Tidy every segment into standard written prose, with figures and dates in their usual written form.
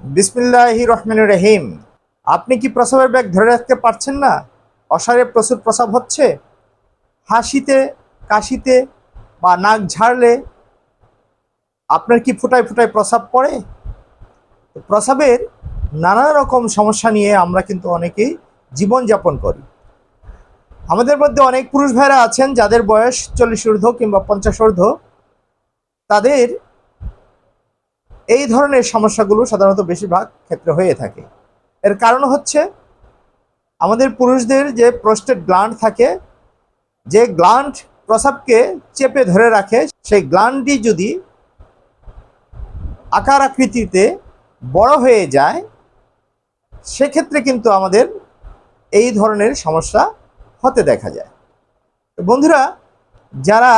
বিসমিল্লাহির রহমানির রহিম। আপনি কি প্রস্রাবের ব্যাগ ধরে রাখতে পারছেন না? অসারে প্রচুর প্রস্রাব হচ্ছে, হাসিতে, কাশিতে বা নাক ঝাড়লে আপনার কি ফুটায় ফুটায় প্রস্রাব পড়ে? প্রস্রাবের নানা রকম সমস্যা নিয়ে আমরা কিন্তু অনেকেই জীবনযাপন করি। আমাদের মধ্যে অনেক পুরুষ ভাইরা আছেন যাদের বয়স 40 ঊর্ধ্ব কিংবা 50 ঊর্ধ্ব। তাদের এই ধরনের সমস্যাগুলো সাধারণত বেশিরভাগ ক্ষেত্রে হয়ে থাকে। এর কারণ হচ্ছে আমাদের পুরুষদের যে প্রোস্টেট গ্ল্যান্ড থাকে, যে গ্ল্যান্ড প্রস্রাবকে চেপে ধরে রাখে, সেই গ্ল্যান্ডটি যদি আকার আকৃতিতে বড় হয়ে যায়, সেক্ষেত্রে কিন্তু আমাদের এই ধরনের সমস্যা হতে দেখা যায়। বন্ধুরা, যারা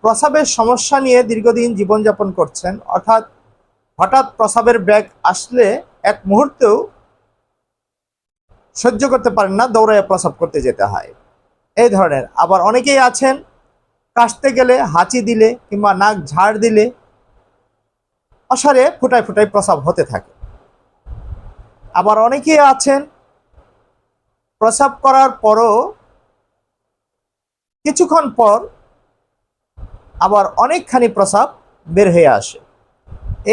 প্রস্রাবের সমস্যা নিয়ে দীর্ঘদিন জীবনযাপন করছেন, অর্থাৎ হঠাৎ প্রস্রাবের ব্যাগ আসলে এক মুহূর্তেও সহ্য করতে পারেন না, দৌড়ায় প্রস্রাব করতে যেতে হয়, এই ধরনের। আবার অনেকেই আছেন কাশতে গেলে, হাঁচি দিলে কিংবা নাক ঝাড় দিলে অসারে ফুটায় ফুটায় প্রস্রাব হতে থাকে। আবার অনেকেই আছেন প্রস্রাব করার পরও কিছুক্ষণ পর আবার অনেকখানি প্রস্রাব বের হয়ে আসে।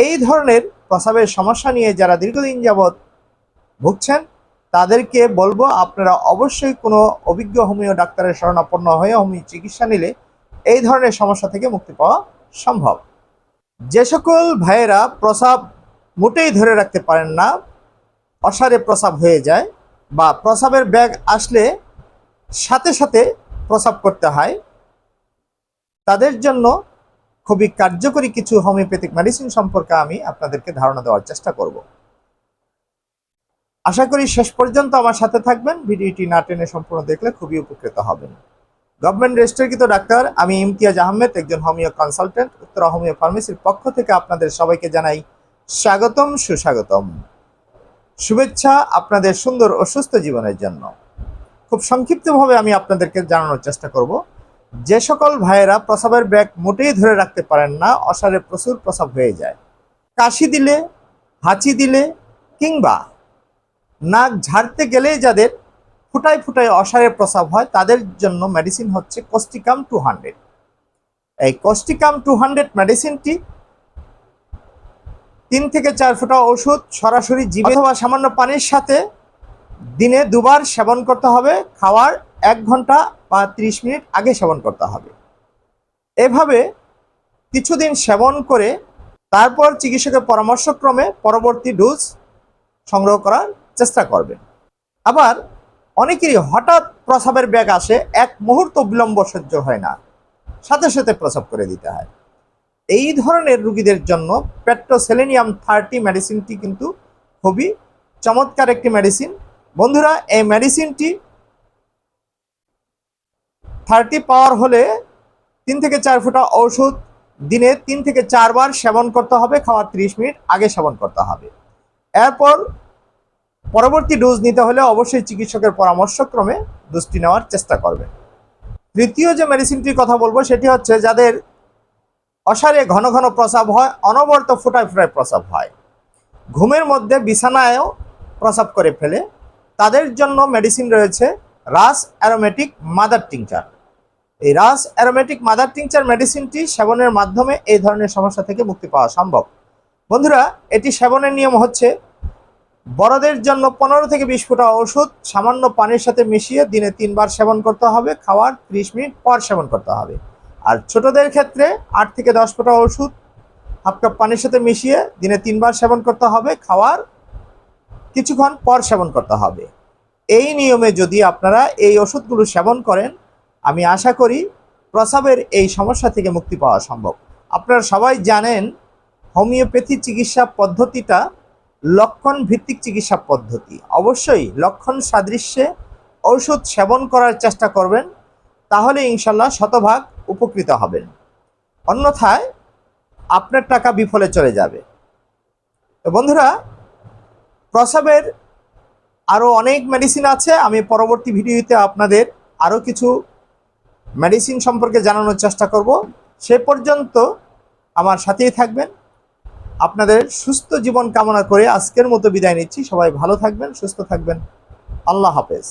এই ধরনের প্রস্রাবের সমস্যা নিয়ে যারা দীর্ঘদিন যাবৎ ভুগছেন, তাদেরকে বলবো আপনারা অবশ্যই কোনো অভিজ্ঞ হোমিও ডাক্তারের শরণাপন্ন হয়ে হোমিও চিকিৎসা নিলে এই ধরনের সমস্যা থেকে মুক্তি পাওয়া সম্ভব। যে সকল ভাইয়েরা প্রস্রাব মোটেই ধরে রাখতে পারেন না, অসারে প্রস্রাব হয়ে যায় বা প্রস্রাবের ব্যাগ আসলে সাথে সাথে প্রস্রাব করতে হয়, তাদের জন্য খুবই কার্যকরী কিছু হোমিওপ্যাথিক মেডিসিন সম্পর্কে আমি আপনাদেরকে ধারণা দেওয়ার চেষ্টা করব। আশা করি শেষ পর্যন্ত আমার সাথে থাকবেন। ভিডিওটি না টেনে সম্পূর্ণ দেখলে খুবই উপকৃত হবেন। গভর্নমেন্ট রেজিস্ট্রিকৃত ডাক্তার আমি ইমতিয়াজ আহমেদ, একজন হোমিও কনসালটেন্ট, উত্তরা হোমিও ফার্মেসির পক্ষ থেকে আপনাদের সবাইকে জানাই স্বাগতম, সুস্বাগতম, শুভেচ্ছা আপনাদের সুন্দর ও সুস্থ জীবনের জন্য। খুব সংক্ষিপ্তভাবে আমি আপনাদেরকে জানানোর চেষ্টা করব, যে সকল ভাইয়েরা প্রস্রাবের ব্যাগ মোটেই ধরে রাখতে পারেন না, অসারে প্রচুর প্রস্রাব হয়ে যায়, কাশি দিলে, হাঁচি দিলে কিংবা নাক ঝাড়তে গেলেই যাদের ফুটায় ফুটায় অসারে প্রস্রাব হয়, তাদের জন্য মেডিসিন হচ্ছে কোস্টিকাম 200। এই কোস্টিকাম 200 মেডিসিনটি 3 থেকে 4 ফোঁটা ওষুধ সরাসরি জিভে অথবা সামান্য পানির সাথে দিনে 2 বার সেবন করতে হবে। খাওয়ার 1 ঘন্টা বা 30 মিনিট আগে সেবন করতে হবে। এভাবে কিছুদিন সেবন করে তারপর চিকিৎসকের পরামর্শক্রমে পরবর্তী ডোজ সংগ্রহ করার চেষ্টা করবেন। আবার অনেকেরই হঠাৎ প্রস্রাবের ব্যাগ আসে, এক মুহূর্ত বিলম্ব সহ্য হয় না, সাথে সাথে প্রস্রাব করে দিতে হয়। এই ধরনের রোগীদের জন্য পেট্রোসেলেনিয়াম 30 মেডিসিনটি কিন্তু খুবই চমৎকার একটি মেডিসিন। বন্ধুরা, এই মেডিসিনটি 30 পাওয়ার হলে 3 থেকে 4 ফোঁটা ওষুধ দিনে 3 থেকে 4 বার সেবন করতে হবে। খাওয়ার 30 মিনিট আগে সেবন করতে হবে। এরপর পরবর্তী ডোজ নিতে হলে অবশ্যই চিকিৎসকের পরামর্শক্রমে ডোজটি নেওয়ার চেষ্টা করবেন। তৃতীয় যে মেডিসিনটির কথা বলবো, সেটি হচ্ছে যাদের অসারে ঘন ঘন প্রস্রাব হয়, অনবরত ফোঁটায় ফোঁটায় প্রস্রাব হয়, ঘুমের মধ্যে বিছানায়ও প্রস্রাব করে ফেলে, তাদের জন্য মেডিসিন রয়েছে রাস অ্যারোমেটিক মাদার টিংচার। এই রাস অ্যারোমেটিক মাদার টিংচার মেডিসিনটি সেবনের মাধ্যমে এই ধরনের সমস্যা থেকে মুক্তি পাওয়া সম্ভব। বন্ধুরা, এটি সেবনের নিয়ম হচ্ছে বড়দের জন্য 15 থেকে 20 ফোঁটা ওষুধ সামান্য পানির সাথে মিশিয়ে দিনে 3 বার সেবন করতে হবে। খাওয়ার 30 মিনিট পর সেবন করতে হবে। আর ছোটদের ক্ষেত্রে 8 থেকে 10 ফোঁটা ওষুধ হাফ কাপ পানির সাথে মিশিয়ে দিনে 3 বার সেবন করতে হবে। খাওয়ার কিছুক্ষণ পর সেবন করতে হবে। এই নিয়মে যদি আপনারা এই ওষুধগুলো সেবন করেন, আমি আশা করি প্রস্রাবের এই সমস্যা থেকে মুক্তি পাওয়া সম্ভব। আপনারা সবাই জানেন হোমিওপ্যাথি চিকিৎসা পদ্ধতিটা লক্ষণ ভিত্তিক চিকিৎসা পদ্ধতি। অবশ্যই লক্ষণ সাদৃশ্যে ঔষধ সেবন করার চেষ্টা করবেন, তাহলে ইনশাল্লাহ শতভাগ উপকৃত হবেন। অন্যথায় আপনার টাকা বিফলে চলে যাবে। তো বন্ধুরা, প্রস্রাবের আরও অনেক মেডিসিন আছে। আমি পরবর্তী ভিডিওতে আপনাদের আরও কিছু মেডিসিন সম্পর্কে জানানোর চেষ্টা করব। সে পর্যন্ত আমার সাথেই থাকবেন। আপনাদের সুস্থ জীবন কামনা করে আজকের মতো বিদায় নিচ্ছি। সবাই ভালো থাকবেন, সুস্থ থাকবেন। আল্লাহ হাফেজ।